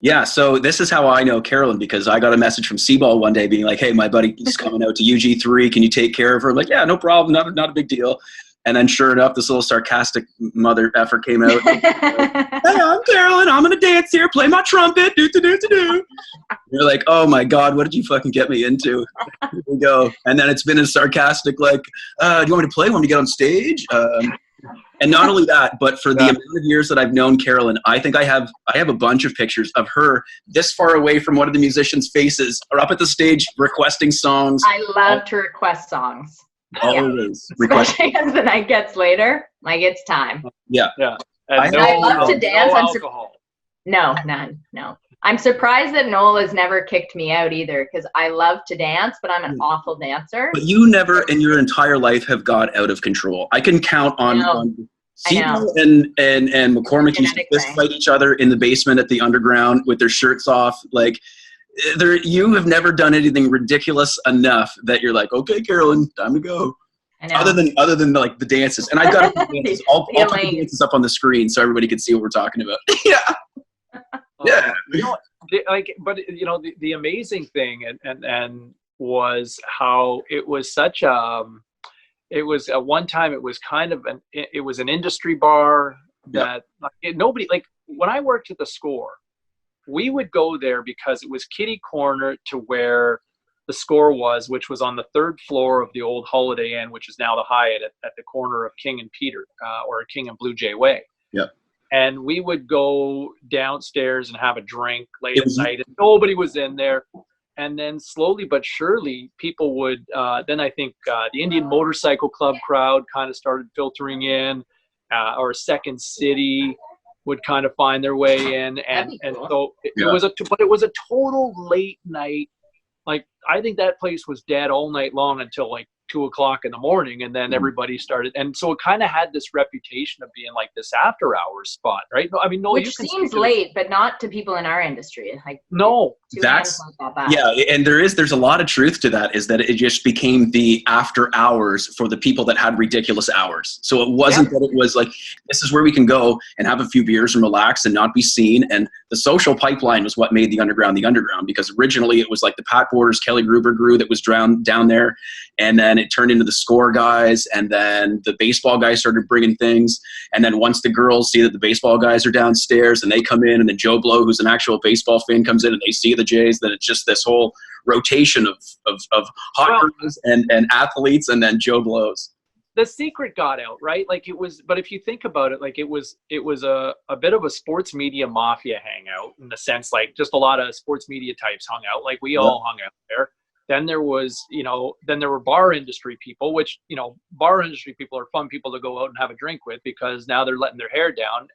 Yeah, so this is how I know Carolyn, because I got a message from Seaball one day being like, hey, my buddy's coming out to UG3. Can you take care of her? I'm like, yeah, no problem. Not a big deal. And then sure enough, this little sarcastic mother effer came out. Hey, I'm Carolyn. I'm going to dance here. Play my trumpet. Do. You're like, oh, my God, what did you fucking get me into? Here we go. And then it's been a sarcastic like, do you want me to play? Want me to get on stage? And not only that, but for the amount of years that I've known Carolyn, I think I have a bunch of pictures of her this far away from one of the musicians' faces, or up at the stage requesting songs. I love to request songs. Always. Especially as the night gets later, like it's time. Yeah. I love to dance. No, none. No. I'm surprised that Noel has never kicked me out either, because I love to dance, but I'm an awful dancer. But you never in your entire life have got out of control. I can count on Seagull and McCormick used to fist fight each other in the basement at the Underground with their shirts off. Like, you have never done anything ridiculous enough that you're like, okay, Carolyn, time to go. Other than like the dances, and I've got dances, I'll put the dances up on the screen so everybody can see what we're talking about. Yeah. Yeah. The amazing thing and was how it was such it was at one time it was kind of it was an industry bar that nobody, like when I worked at the Score, we would go there because it was kitty corner to where the Score was, which was on the third floor of the old Holiday Inn, which is now the Hyatt at the corner of King and Peter, or King and Blue Jay Way. Yep. And we would go downstairs and have a drink late at night, and nobody was in there. And then slowly but surely, people would, then I think the Indian Motorcycle Club crowd kind of started filtering in, or Second City would kind of find their way in. And so it was a total late night. Like, I think that place was dead all night long until like 2 o'clock in the morning, and then everybody started, and so it kind of had this reputation of being like this after hours spot, right? No, I mean, which seems late, but not to people in our industry. Like, no, that's and there's a lot of truth to that. Is that it just became the after hours for the people that had ridiculous hours. So it wasn't that it was like, this is where we can go and have a few beers and relax and not be seen. And the social pipeline was what made the Underground, because originally it was like the Pat Borders, Kelly Gruber crew that was drowned down there, and then it turned into the Score guys, and then the baseball guys started bringing things. And then once the girls see that the baseball guys are downstairs and they come in, and then Joe Blow, who's an actual baseball fan, comes in and they see the Jays, then it's just this whole rotation of hot girls and athletes, and then Joe Blows. The secret got out, right? Like it was, but if you think about it, like it was a bit of a sports media mafia hangout, in the sense, like just a lot of sports media types hung out. Like we all hung out there. Then there was, then there were bar industry people, which, bar industry people are fun people to go out and have a drink with, because now they're letting their hair down.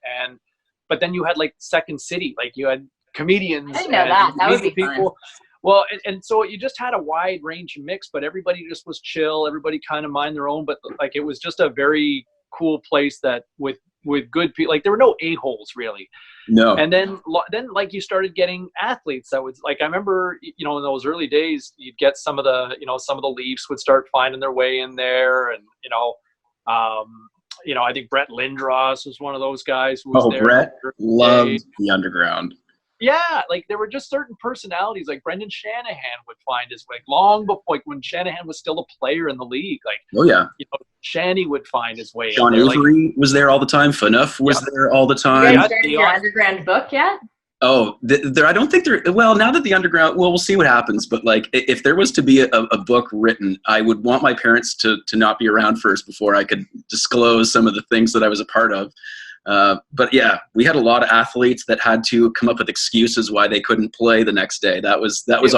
But then you had like Second City, like you had comedians. I didn't know that. That would be people. Fun. Well, and so you just had a wide range of mix, but everybody just was chill. Everybody kind of mind their own, but like it was just a very cool place that with good people, like there were no a-holes really. No. And then like you started getting athletes that was like, I remember, in those early days, you'd get some of the Leafs would start finding their way in there. And, I think Brett Lindros was one of those guys who was there. Brett loved the Underground. Yeah, like there were just certain personalities, like Brendan Shanahan would find his way long before, like when Shanahan was still a player in the league. Like, Shanny would find his way. Sean Avery was there all the time. Fanuff was there all the time. You guys started your Underground book yet? Oh, I don't think well, now that the Underground, we'll see what happens. But like, if there was to be a book written, I would want my parents to not be around first before I could disclose some of the things that I was a part of. But yeah, we had a lot of athletes that had to come up with excuses why they couldn't play the next day. That was always.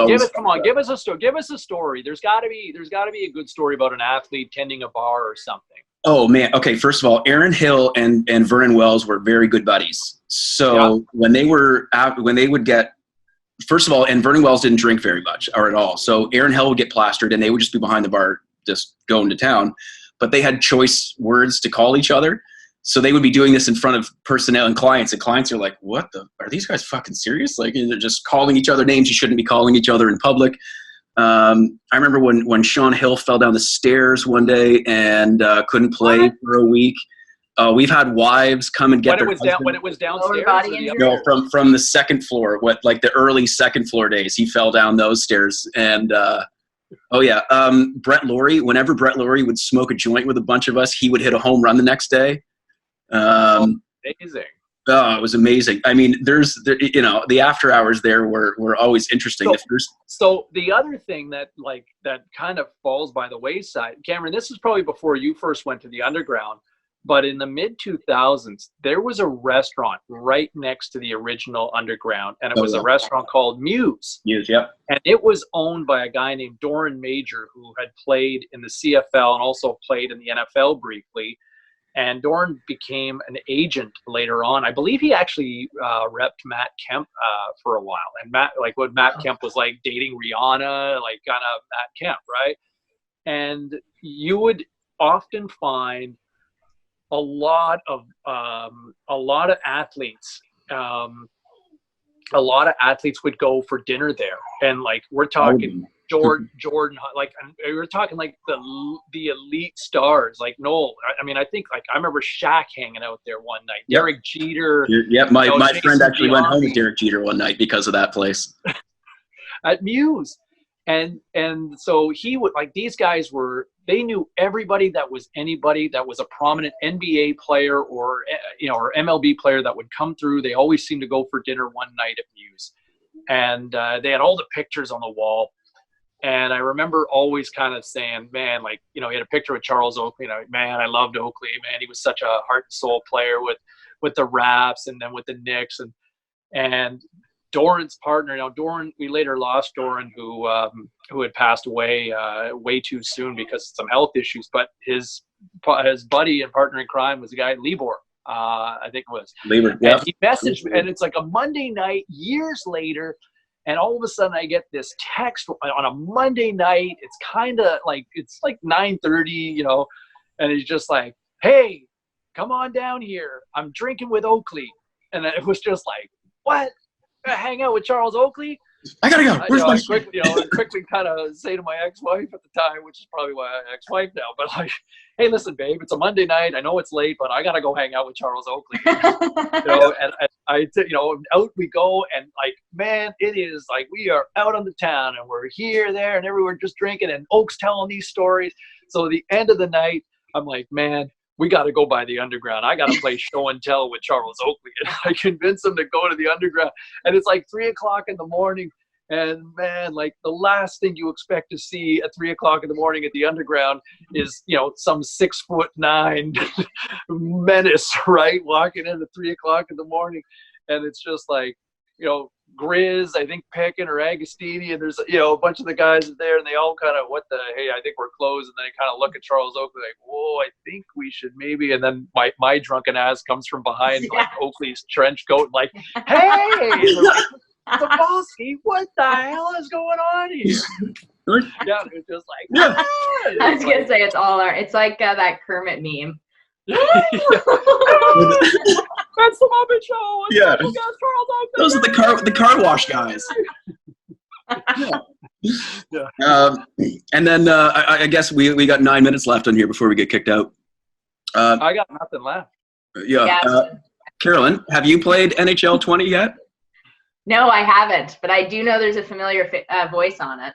Give us a story. Give us a story. There's got to be a good story about an athlete tending a bar or something. Oh man. Okay. First of all, Aaron Hill and Vernon Wells were very good buddies. So when they would get, first of all, and Vernon Wells didn't drink very much or at all. So Aaron Hill would get plastered and they would just be behind the bar, just going to town, but they had choice words to call each other. So they would be doing this in front of personnel and clients are like, are these guys fucking serious? Like, they're just calling each other names you shouldn't be calling each other in public. I remember when Sean Hill fell down the stairs one day and couldn't play for a week. We've had wives come and get when it was downstairs. No, from the second floor. Like the early second floor days, he fell down those stairs. And Brett Laurie. Whenever Brett Laurie would smoke a joint with a bunch of us, he would hit a home run the next day. Amazing. Oh, it was amazing. I mean, the after hours there were always interesting. So the other thing that kind of falls by the wayside, Cameron, this is probably before you first went to the underground, but in the mid 2000s, there was a restaurant right next to the original underground, and it was a restaurant called Muse. Muse, yep. And it was owned by a guy named Doran Major, who had played in the CFL and also played in the NFL briefly. And Doran became an agent later on. I believe he actually repped Matt Kemp for a while. And Matt Kemp was like dating Rihanna, like kind of Matt Kemp, right? And you would often find a lot of athletes. A lot of athletes would go for dinner there, and like we're talking. Jordan, like we're talking like the elite stars, like Noel. I mean, I think like I remember Shaq hanging out there one night. Yep. Derek Jeter. Yep, my friend actually went home with Derek Jeter one night because of that place. At Muse, and so he would these guys they knew everybody that was anybody that was a prominent NBA player or MLB player that would come through. They always seemed to go for dinner one night at Muse, and they had all the pictures on the wall. And I remember always kind of saying, man, he had a picture with Charles Oakley. Man, I loved Oakley. Man, he was such a heart and soul player with the Raps and then with the Knicks. And Doran's partner, Doran, we later lost Doran, who had passed away way too soon because of some health issues. But his buddy and partner in crime was the guy Libor, I think it was. Libor, yeah. And he messaged me, and it's like a Monday night, years later. And all of a sudden I get this text on a Monday night. It's kind of it's like 9:30, and he's just like, hey, come on down here. I'm drinking with Oakley. And it was just like, what? Hang out with Charles Oakley? I gotta go. Where's my quickly kind of say to my ex-wife at the time, which is probably my ex-wife now, but hey, listen, babe, it's a Monday night. I know it's late, but I gotta go hang out with Charles Oakley. Out we go, and man, it is we are out on the town, and we're here, there, and everywhere, just drinking, and Oak's telling these stories. So at the end of the night, I'm like, man, we got to go by the underground. I got to play show and tell with Charles Oakley. And I convinced him to go to the underground. And it's 3 o'clock in the morning. And man, the last thing you expect to see at 3 o'clock in the morning at the underground is, some 6'9" menace, right? Walking in at 3 o'clock in the morning. And it's just Grizz, I think Peckin or Agostini, and there's a bunch of the guys there, and they all kind of hey, I think we're closed, and then they kind of look at Charles Oakley like, whoa, I think we should maybe, and then my drunken ass comes from behind Oakley's trench coat, hey, Cybulski, what the hell is going on here? Yeah, it's just I was gonna say it's like that Kermit meme. That's the Muppet Show. Yeah, those are the car wash guys. Yeah. And then I guess we got 9 minutes left on here before we get kicked out. I got nothing left. Yeah. Carolyn, have you played NHL 20 yet? No, I haven't, but I do know there's a familiar voice on it.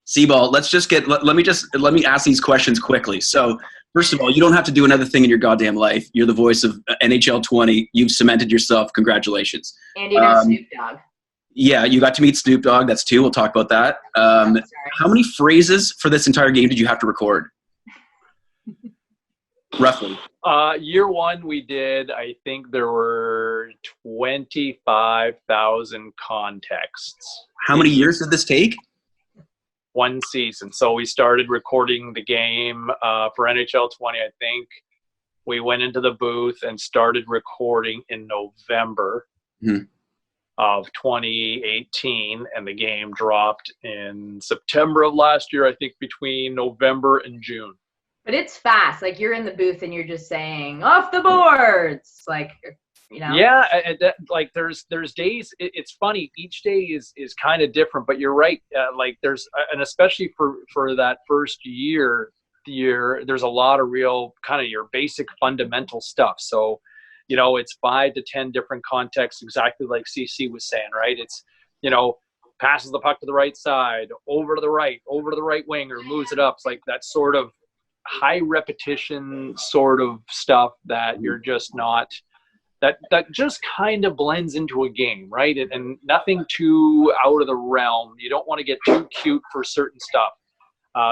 Seaball, let me ask these questions quickly. So, first of all, you don't have to do another thing in your goddamn life. You're the voice of NHL 20. You've cemented yourself. Congratulations. And you know Snoop Dogg. Yeah, you got to meet Snoop Dogg. That's 2. We'll talk about that. How many phrases for this entire game did you have to record? Roughly. Year 1 we did, I think there were 25,000 contexts. How many years did this take? 1 season. So we started recording the game for NHL 20, I think. We went into the booth and started recording in November of 2018, and the game dropped in September of last year, I think between November and June. But it's fast. You're in the booth and you're just saying, off the boards. Yeah, there's days. It's funny. Each day is kind of different, but you're right. There's, and especially for that first year, there's a lot of real kind of your basic fundamental stuff. So, you know, it's 5 to 10 different contexts, exactly like CC was saying, right? It's, you know, passes the puck to the right side, over to the right wing, or moves it up. It's like that sort of high repetition sort of stuff that you're just not, that just kind of blends into a game, right? And nothing too out of the realm. You don't want to get too cute for certain stuff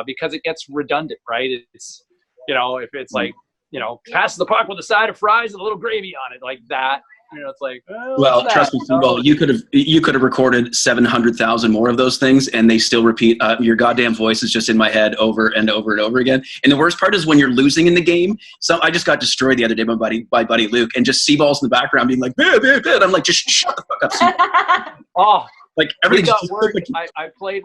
because it gets redundant, right? It's, you know, if it's like, you know, passes the puck with a side of fries and a little gravy on it, like that. You know, it's like, well, trust me, Football, you could have recorded 700,000 more of those things, and they still repeat. Your goddamn voice is just in my head over and over and over again. And the worst part is when you're losing in the game. So I just got destroyed the other day by buddy Luke, and just Seaball's in the background being like, "Blah, blah, blah." I'm like, just shut the fuck up, Seaball. Oh. Like everything got work. I played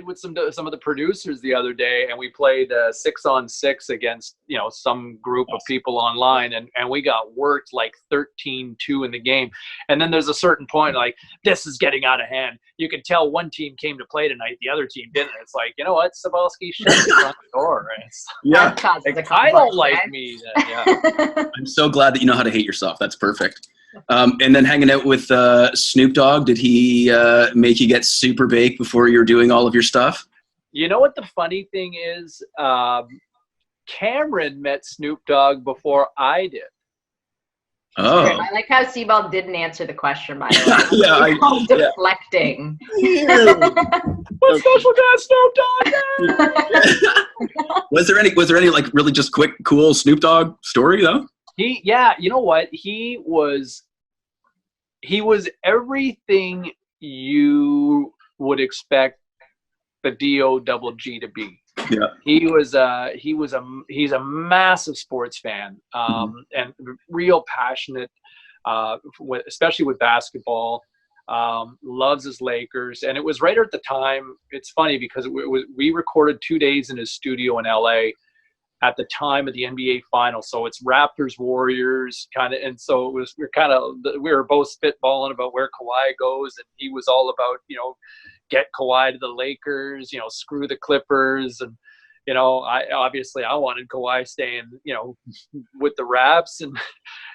with some of the producers the other day, and we played 6-on-6 against, you know, some group of people online, and we got worked like 13-2 in the game. And then there's a certain point like, this is getting out of hand. You can tell one team came to play tonight, the other team didn't. It's like, you know what, Cybulski, shut the front door. Yeah, like, I don't like me. Yeah. I'm so glad that you know how to hate yourself. That's perfect. And then hanging out with Snoop Dogg, did he make you get super baked before you were doing all of your stuff? You know what the funny thing is? Cameron met Snoop Dogg before I did. Oh. I like how Seaball didn't answer the question, by the way. Deflecting. What special guy Snoop Dogg? Was there any like really just quick, cool Snoop Dogg story though? You know what? He was everything you would expect the D-O-double-G to be. Yeah. He's a massive sports fan, and real passionate, especially with basketball. Loves his Lakers, and it was right at the time. It's funny because we recorded 2 days in his studio in LA at the time of the NBA Finals. So it's Raptors, Warriors kind of. And so it was, we were both spitballing about where Kawhi goes. And he was all about, you know, get Kawhi to the Lakers, you know, screw the Clippers. And, you know, I wanted Kawhi staying, you know, with the Raps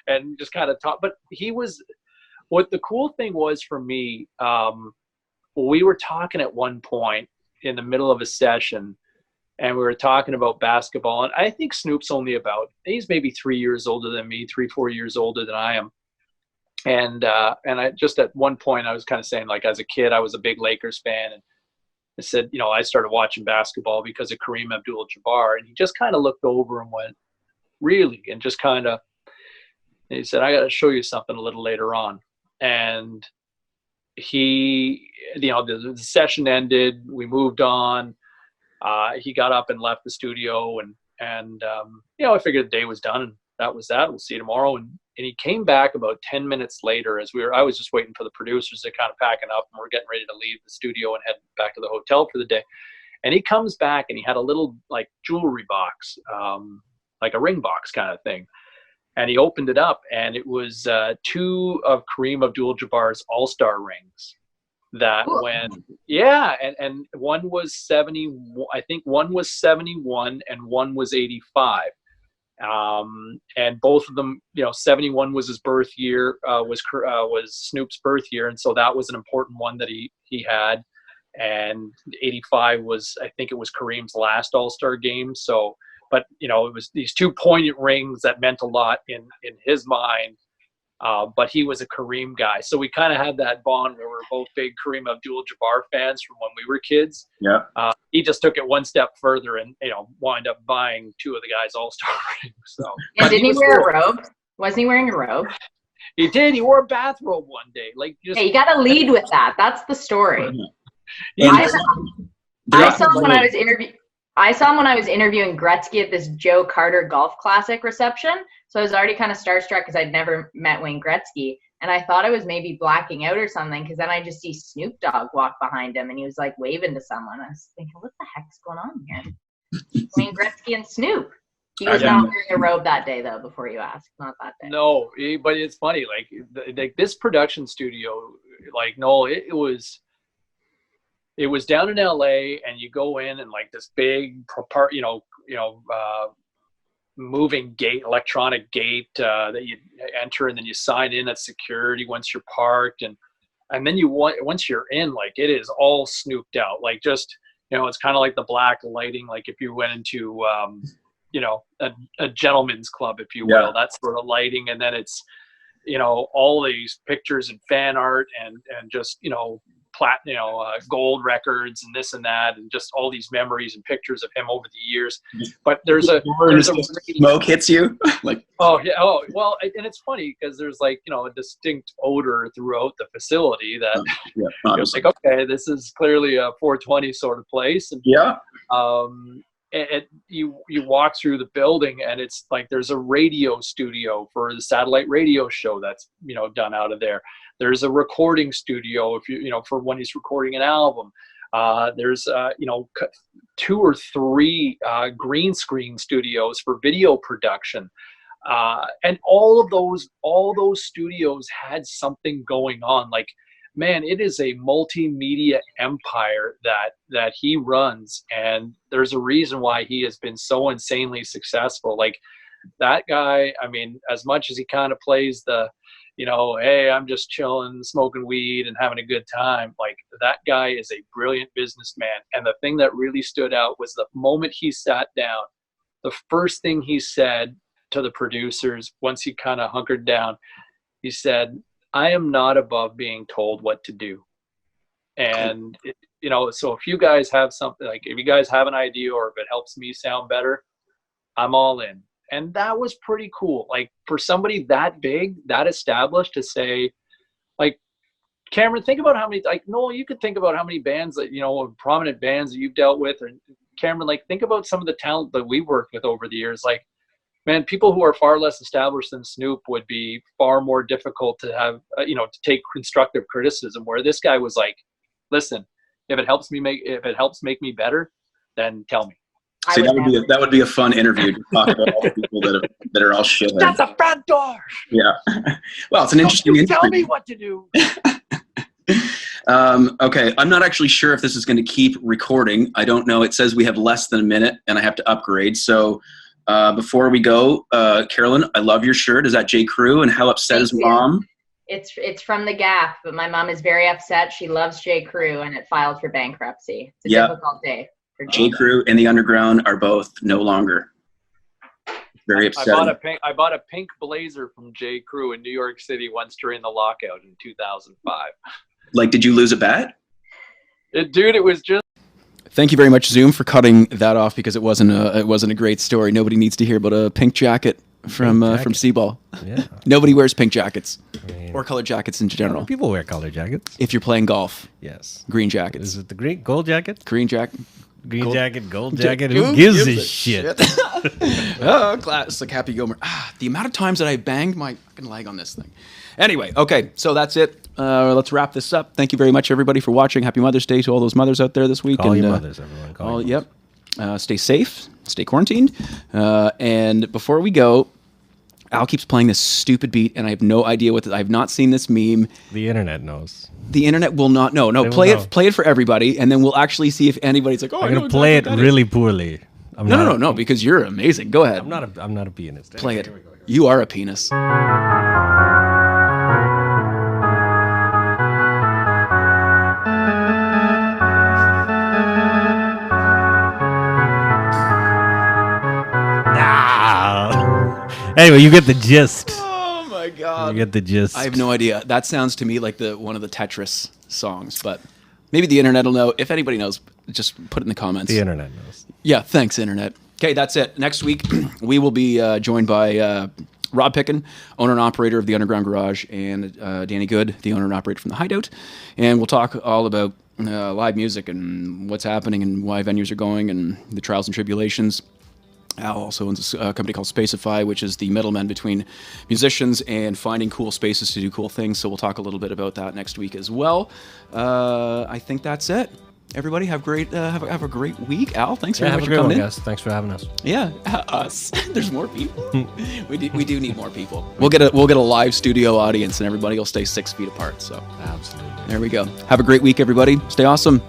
and just kind of talk. But what the cool thing was for me, we were talking at one point in the middle of a session, and we were talking about basketball. And I think Snoop's he's maybe 3 years older than me, 3-4 years older than I am. And I just at one point I was kind of saying, like, as a kid, I was a big Lakers fan. And I said, you know, I started watching basketball because of Kareem Abdul-Jabbar. And he just kind of looked over and went, really? And just kind of, he said, I got to show you something a little later on. And he, you know, the session ended, we moved on. He got up and left the studio, and you know, I figured the day was done, and that was that. We'll see you tomorrow. And he came back about 10 minutes later I was just waiting for the producers to kind of packing up, and we're getting ready to leave the studio and head back to the hotel for the day. And he comes back, and he had a little like jewelry box, like a ring box kind of thing. And he opened it up, and it was 2 of Kareem Abdul-Jabbar's All-Star rings. That and one was 70, I think one was 71 and one was 85. And both of them, you know, 71 was his birth year, was Snoop's birth year. And so that was an important one that he had. And 85 I think it was Kareem's last All-Star game. So, but you know, it was these 2 poignant rings that meant a lot in his mind. But he was a Kareem guy. So we kind of had that bond where we're both big Kareem Abdul-Jabbar fans from when we were kids. Yeah. He just took it one step further and, you know, wound up buying 2 of the guys All-Star rings. So. And didn't he wear a robe? Wasn't he wearing a robe? He did. He wore a bathrobe one day. Like, just, hey, you got to lead with that. That's the story. I saw him when I was interviewing Gretzky at this Joe Carter Golf Classic reception. So I was already kind of starstruck because I'd never met Wayne Gretzky. And I thought I was maybe blacking out or something, because then I just see Snoop Dogg walk behind him, and he was like waving to someone. I was thinking, what the heck's going on here? Wayne Gretzky and Snoop. He was not wearing a robe that day, though, before you asked. Not that day. No, but it's funny. Like this production studio, like, Noel, it was down in LA, and you go in and like this big part, you know, moving gate, electronic gate that you enter, and then you sign in at security once you're parked, and then once you're in, like, it is all snooped out, like, just, it's kind of like the black lighting, like if you went into a gentleman's club, if you will, that sort of lighting, and then it's all these pictures and fan art and just gold records and this and that, and just all these memories and pictures of him over the years. But there's a smoke hits you like, oh yeah, well, and it's funny because there's like a distinct odor throughout the facility that it's like, okay, this is clearly a 420 sort of place. And you walk through the building, and it's like there's a radio studio for the satellite radio show that's done out of there. There's a recording studio if for when he's recording an album. There's 2 or 3 green screen studios for video production, and all those studios had something going on. Like, man, it is a multimedia empire that he runs, and there's a reason why he has been so insanely successful. Like, that guy, I mean, as much as he kind of plays the hey, I'm just chilling, smoking weed and having a good time, like, that guy is a brilliant businessman. And the thing that really stood out was the moment he sat down, the first thing he said to the producers once he kind of hunkered down, he said, I am not above being told what to do. And so if you guys have something, like, if you guys have an idea, or if it helps me sound better, I'm all in. And that was pretty cool. Like, for somebody that big, that established, to say, like, Cameron, think about how many, like, Noel, you could think about how many bands that, prominent bands that you've dealt with. And Cameron, like, think about some of the talent that we worked with over the years. Like, man, people who are far less established than Snoop would be far more difficult to have, to take constructive criticism, where this guy was like, listen, if it helps make me better, then tell me. See, that would be a fun interview to talk about all the people that are all shit. That's a front door. Yeah. Well, it's an interesting interview. Tell me what to do. Okay, I'm not actually sure if this is going to keep recording. I don't know. It says we have less than a minute, and I have to upgrade. So before we go, Carolyn, I love your shirt. Is that J. Crew? And how upset is Mom? It's from the Gap, but my mom is very upset. She loves J. Crew, and it filed for bankruptcy. It's a difficult day. J. Crew and the Underground are both no longer. Very upsetting. I bought a pink blazer from J. Crew in New York City once during the lockout in 2005. Like, did you lose a bet? It was just. Thank you very much, Zoom, for cutting that off, because it wasn't a great story. Nobody needs to hear about a pink jacket from Seaball. Yeah. Nobody wears pink jackets or colored jackets in general. People wear colored jackets. If you're playing golf. Yes. Green jackets. Is it the green gold jacket? Green jacket. Green jacket, gold jacket. Who gives a shit? Oh, classic Happy Gomer. The amount of times that I banged my fucking leg on this thing. Anyway, okay, so that's it. Let's wrap this up. Thank you very much, everybody, for watching. Happy Mother's Day to all those mothers out there this week. Call your mothers, everyone. Call your mothers. Yep. Stay safe. Stay quarantined. And before we go, Al keeps playing this stupid beat, and I have no idea what I've not seen this meme. The internet knows. The internet will not know. No, play it for everybody, and then we'll actually see if anybody's like, oh, I'm gonna play it really poorly. No, because you're amazing. Go ahead. I'm not a pianist. Play it. You are a penis. Anyway, you get the gist. Oh my god. You get the gist. I have no idea. That sounds to me like one of the Tetris songs, but maybe the internet will know. If anybody knows, just put it in the comments. The internet knows. Yeah, thanks, internet. Okay, that's it. Next week, we will be joined by Rob Pickin, owner and operator of the Underground Garage, and Danny Good, the owner and operator from the Hideout. And we'll talk all about live music and what's happening and why venues are going and the trials and tribulations. Al also owns a company called Spacify, which is the middleman between musicians and finding cool spaces to do cool things. So we'll talk a little bit about that next week as well. I think that's it. Everybody have a great week. Al, thanks very much for coming in. Guys. Thanks for having us. Yeah, us. There's more people. we do need more people. We'll get a live studio audience, and everybody will stay 6 feet apart. So absolutely. There we go. Have a great week, everybody. Stay awesome.